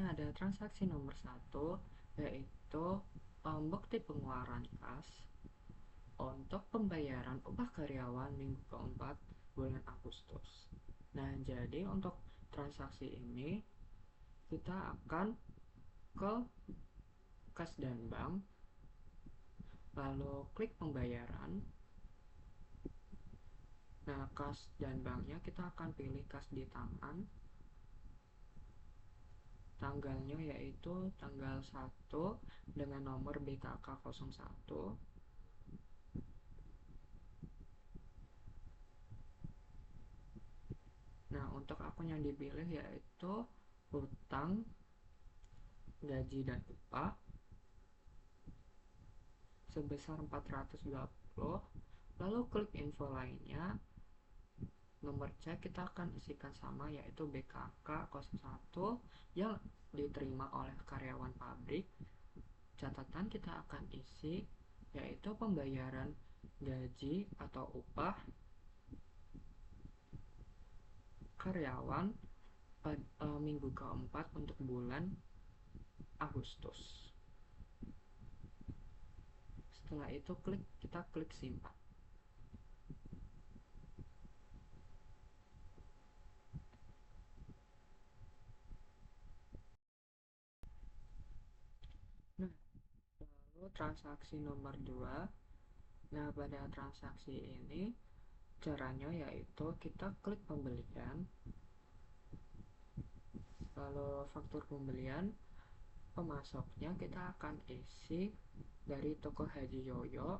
ada transaksi nomor satu, yaitu bukti pengeluaran kas untuk pembayaran upah karyawan minggu keempat bulan Agustus. Nah, jadi untuk transaksi ini kita akan ke kas dan bank, lalu klik pembayaran. Nah, kas dan banknya kita akan pilih kas di tangan. Tanggalnya yaitu tanggal 1 dengan nomor BKK 01. Nah, untuk akun yang dipilih yaitu hutang, gaji dan upah sebesar 420. Lalu klik info lainnya. Nomor cek kita akan isikan sama, yaitu BKK 01 yang diterima oleh karyawan pabrik. Catatan kita akan isi yaitu pembayaran gaji atau upah karyawan pada minggu keempat untuk bulan Agustus. Setelah itu kita klik simpan. Nah, lalu transaksi nomor 2. Nah, pada transaksi ini caranya yaitu kita klik pembelian, lalu faktur pembelian, pemasoknya kita akan isi dari toko Haji Yoyo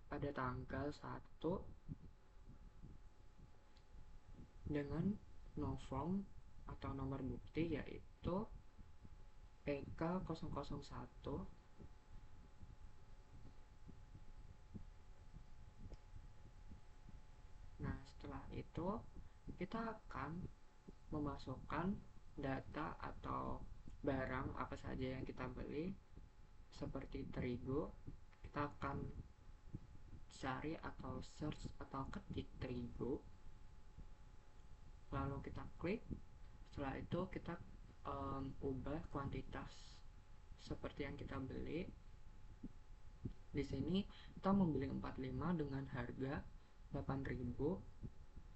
pada tanggal 1 dengan novom atau nomor bukti yaitu PK001. Nah, setelah itu kita akan memasukkan data atau barang apa saja yang kita beli, seperti terigu. Kita akan cari atau search atau ketik terigu, lalu kita klik. Setelah itu kita ubah kuantitas seperti yang kita beli. Di sini kita membeli 45 dengan harga 8.000,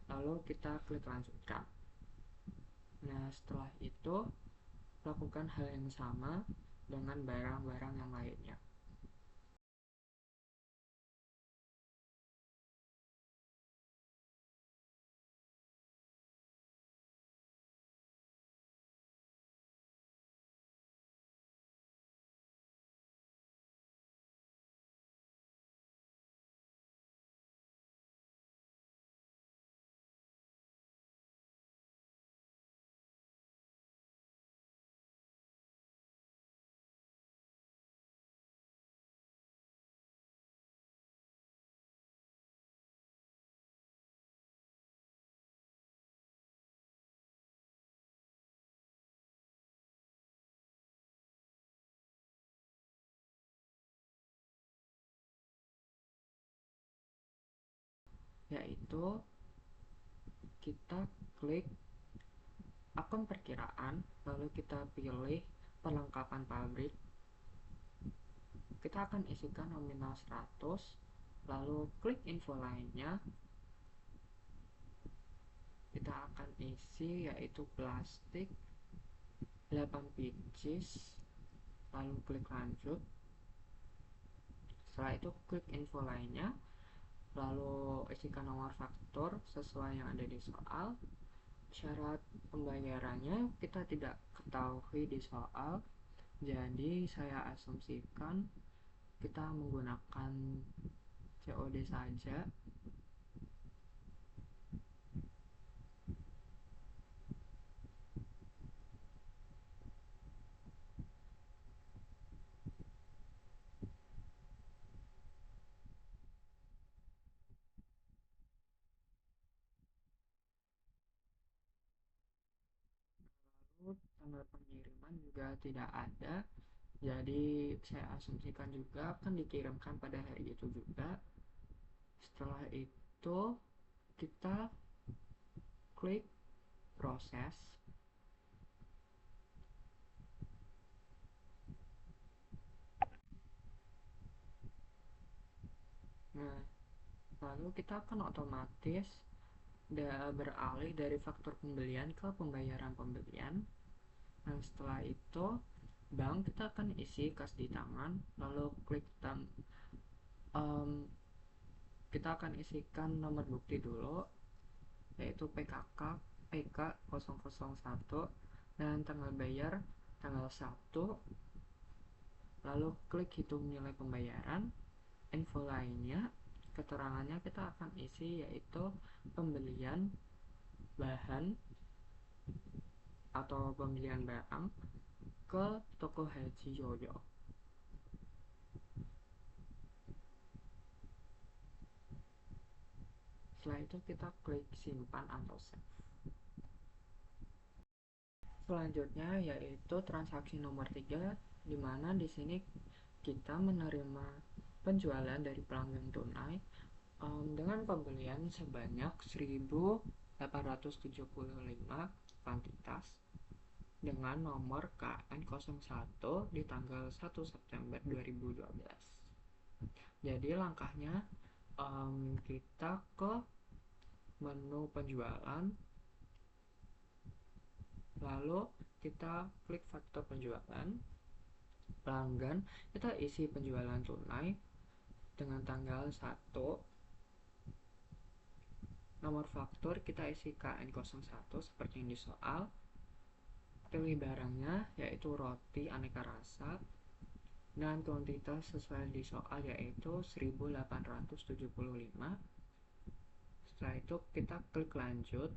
lalu kita klik lanjutkan. Nah, setelah itu lakukan hal yang sama dengan barang-barang yang lainnya. Yaitu kita klik akun perkiraan, lalu kita pilih perlengkapan pabrik. Kita akan isikan nominal 100, lalu klik info lainnya. Kita akan isi yaitu plastik 8 pieces, lalu klik lanjut. Setelah itu klik info lainnya, lalu isikan nomor faktur sesuai yang ada di soal. Syarat pembayarannya kita tidak ketahui di soal, jadi saya asumsikan kita menggunakan COD saja. Lalu tanggal pengiriman juga tidak ada, jadi saya asumsikan juga akan dikirimkan pada hari itu juga. Setelah itu kita klik proses. lalu kita akan otomatis beralih dari faktur pembelian ke pembayaran pembelian. Nah, setelah itu bank kita akan isi kas di tangan, lalu klik kita akan isikan nomor bukti dulu, yaitu PK001, dan tanggal bayar tanggal 1, lalu klik hitung nilai pembayaran. Info lainnya, keterangannya kita akan isi, yaitu pembelian bahan atau pembelian barang ke toko Haji Yoyo. Setelah itu kita klik simpan atau save. Selanjutnya yaitu transaksi nomor 3, di mana di sini kita menerima penjualan dari pelanggan tunai dengan pembelian sebanyak 1.875 kuantitas dengan nomor KN01 di tanggal 1 September 2012. Jadi langkahnya kita ke menu penjualan, lalu kita klik faktur penjualan pelanggan, kita isi penjualan tunai dengan tanggal 1, nomor faktur kita isi KN01 seperti yang di soal, pilih barangnya yaitu roti aneka rasa, dan kuantitas sesuai di soal yaitu 1.875. Setelah itu kita klik lanjut.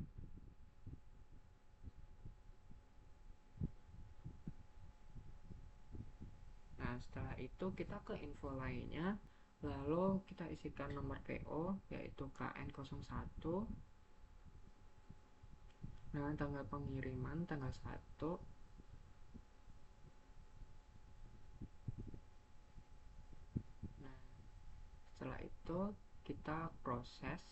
Nah, setelah itu kita ke info lainnya, lalu kita isikan nomor PO yaitu KN01, dengan tanggal pengiriman tanggal 1. Nah, setelah itu kita proses,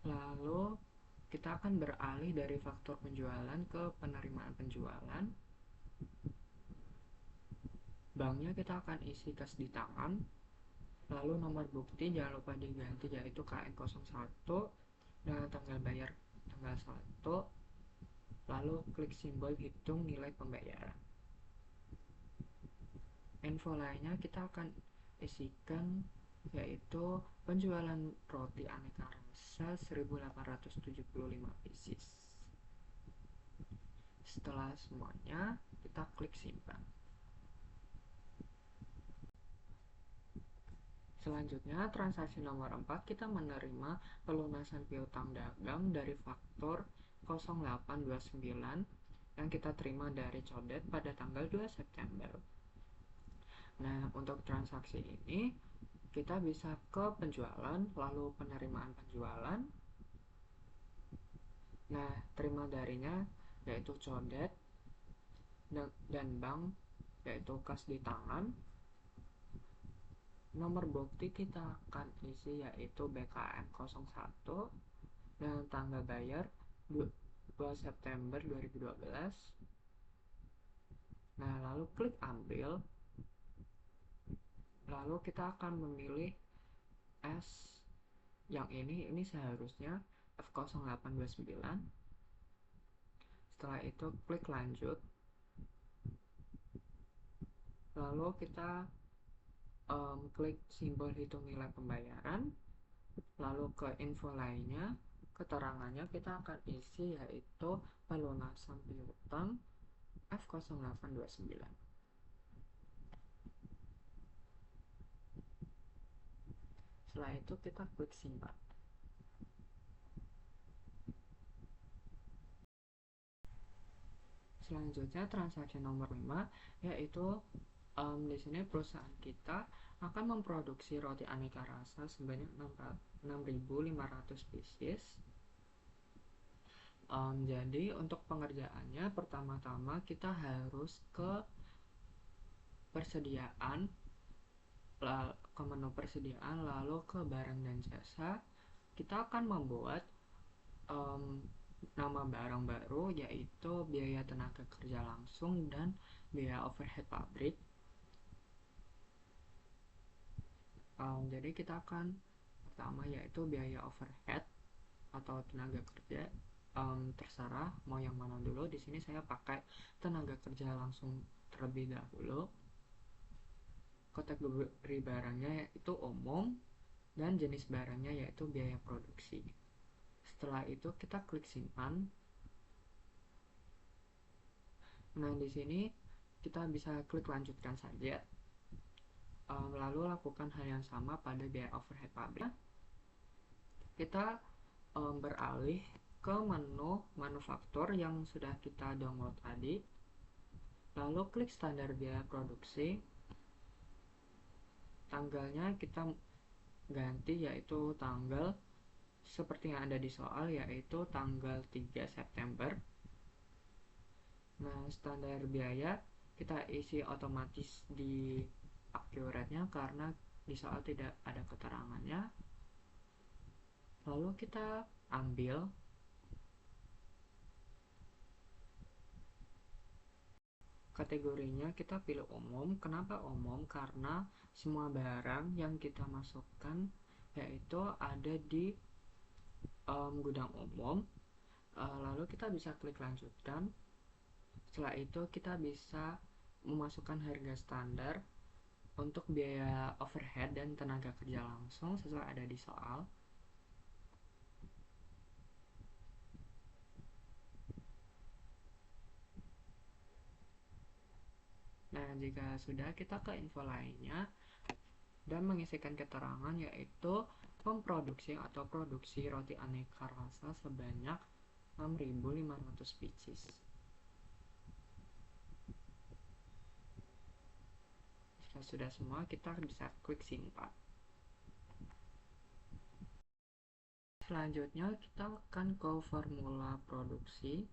lalu kita akan beralih dari faktur penjualan ke penerimaan penjualan. Banknya kita akan isi kas di tangan, lalu nomor bukti jangan lupa diganti yaitu KN01, dan tanggal bayar tanggal 1, lalu klik simbol hitung nilai pembayaran. Info lainnya kita akan isikan yaitu penjualan roti aneka rasa 1.875 pieces. Setelah semuanya kita klik simpan. Selanjutnya transaksi nomor 4, kita menerima pelunasan piutang dagang dari faktur 0829 yang kita terima dari Codet pada tanggal 2 September. Nah, untuk transaksi ini kita bisa ke penjualan, lalu penerimaan penjualan. Nah, terima darinya yaitu Codet, dan bank yaitu kas di tangan. Nomor bukti kita akan isi yaitu BKM01, dan tanggal bayar 2 September 2012. Nah, lalu klik ambil, lalu kita akan memilih S yang ini seharusnya F0829. Setelah itu klik lanjut, lalu kita klik simbol hitung nilai pembayaran, lalu ke info lainnya, keterangannya kita akan isi yaitu pelunasan piutang F0829. Setelah itu kita klik simpan. Selanjutnya transaksi nomor 5 yaitu di sini perusahaan kita akan memproduksi roti aneka rasa sebanyak 6.500 pieces. Jadi untuk pengerjaannya pertama-tama kita harus ke persediaan, ke menu persediaan, lalu ke barang dan jasa. Kita akan membuat nama barang baru yaitu biaya tenaga kerja langsung dan biaya overhead pabrik. Jadi kita akan pertama yaitu biaya overhead atau tenaga kerja. Terserah mau yang mana dulu. Di sini saya pakai tenaga kerja langsung terlebih dahulu. Kategori barangnya yaitu umum dan jenis barangnya yaitu biaya produksi. Setelah itu kita klik simpan. Nah, di sini kita bisa klik lanjutkan saja. Lalu lakukan hal yang sama pada biaya overhead pabrik. Kita beralih ke menu manufaktur yang sudah kita download tadi. Lalu klik standar biaya produksi. Tanggalnya kita ganti yaitu tanggal seperti yang ada di soal, yaitu tanggal 3 September. Nah, standar biaya kita isi otomatis di accurate-nya karena di soal tidak ada keterangannya. Lalu kita ambil. Kategorinya kita pilih umum. Kenapa umum? Karena semua barang yang kita masukkan yaitu ada di gudang umum. Lalu kita bisa klik lanjutkan. Setelah itu kita bisa memasukkan harga standar untuk biaya overhead dan tenaga kerja langsung sesuai ada di soal. Nah, jika sudah, kita ke info lainnya dan mengisikan keterangan yaitu memproduksi atau produksi roti aneka rasa sebanyak 6.500 pieces. Jika sudah semua, kita bisa klik simpan. Selanjutnya kita akan ke formula produksi,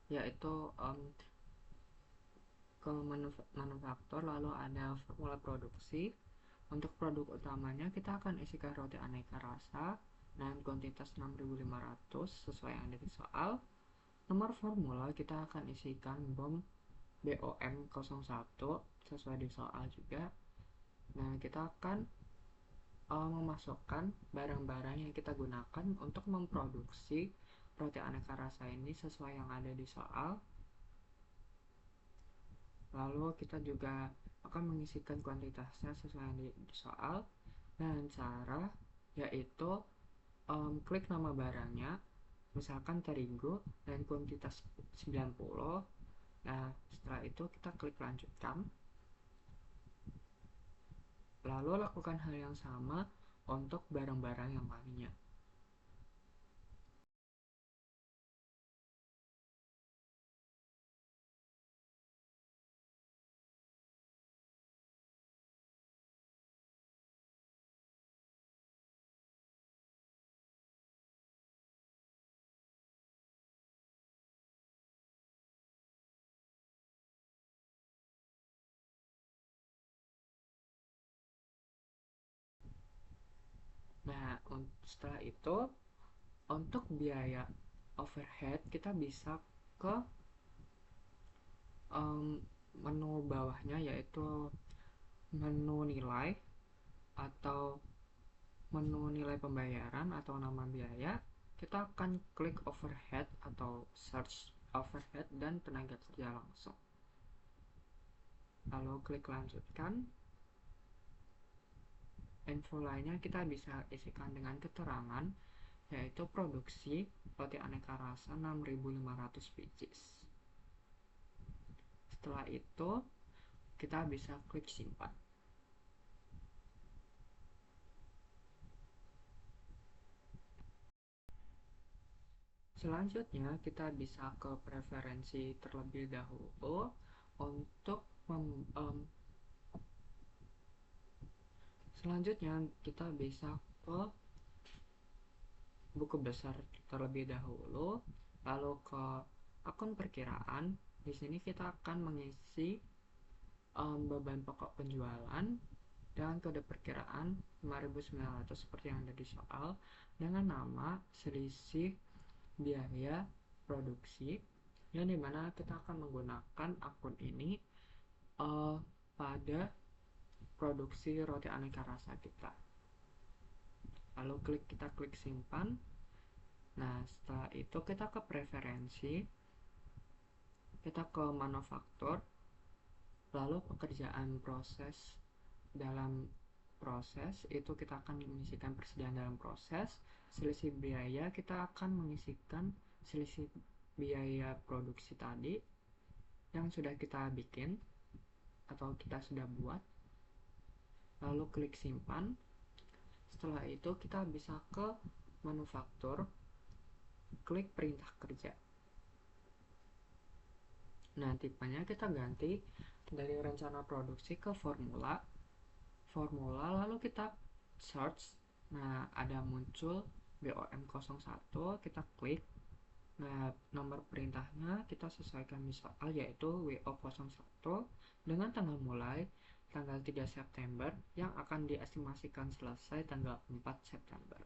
yaitu ke manufaktur, lalu ada formula produksi. Untuk produk utamanya kita akan isikan roti aneka rasa dengan kuantitas 6.500 sesuai yang ada di soal. Nomor formula kita akan isikan BOM 01 sesuai di soal juga. Nah, kita akan memasukkan barang-barang yang kita gunakan untuk memproduksi roti aneka rasa ini sesuai yang ada di soal. Lalu kita juga akan mengisikan kuantitasnya sesuai yang di soal. Dan cara yaitu klik nama barangnya, misalkan terigu dan kuantitas 90. Nah, setelah itu kita klik lanjutkan. Lalu lakukan hal yang sama untuk barang-barang yang lainnya. Nah, setelah itu untuk biaya overhead kita bisa ke menu bawahnya yaitu menu nilai atau menu nilai pembayaran atau nama biaya. Kita akan klik overhead atau search overhead dan tenaga kerja langsung. Lalu klik lanjutkan. Info lainnya kita bisa isikan dengan keterangan yaitu produksi roti aneka rasa 6.500 pieces. Setelah itu kita bisa klik simpan. Selanjutnya kita bisa ke preferensi terlebih dahulu untuk selanjutnya kita bisa ke buku besar terlebih dahulu, lalu ke akun perkiraan. Di sini kita akan mengisi beban pokok penjualan dengan kode perkiraan 5.900 seperti yang ada di soal, dengan nama selisih biaya produksi, yang dimana kita akan menggunakan akun ini pada produksi roti aneka rasa kita. lalu kita klik simpan. Nah, setelah itu kita ke preferensi, kita ke manufaktur, lalu pekerjaan proses. Dalam proses itu kita akan mengisikan persediaan dalam proses. Selisih biaya kita akan mengisikan selisih biaya produksi tadi yang sudah kita bikin atau kita sudah buat, lalu klik simpan. Setelah itu kita bisa ke manufaktur, klik perintah kerja. Nah, tipenya kita ganti dari rencana produksi ke formula, lalu kita search. Nah, ada muncul BOM01, kita klik. Nah, nomor perintahnya kita sesuaikan misal yaitu WO01 dengan tanggal mulai tanggal 3 September yang akan diestimasikan selesai tanggal 4 September.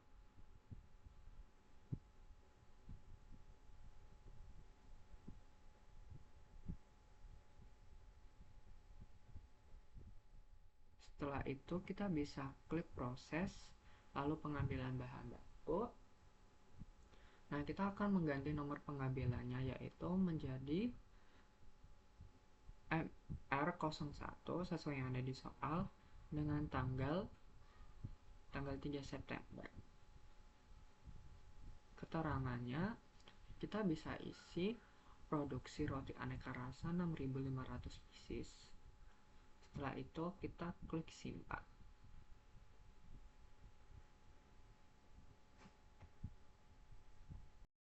Setelah itu kita bisa klik proses, lalu pengambilan bahan baku. Nah, kita akan mengganti nomor pengambilannya yaitu menjadi MR01 sesuai yang ada di soal dengan tanggal 3 September. Keterangannya kita bisa isi produksi roti aneka rasa 6.500 pieces. Setelah itu kita klik simpan.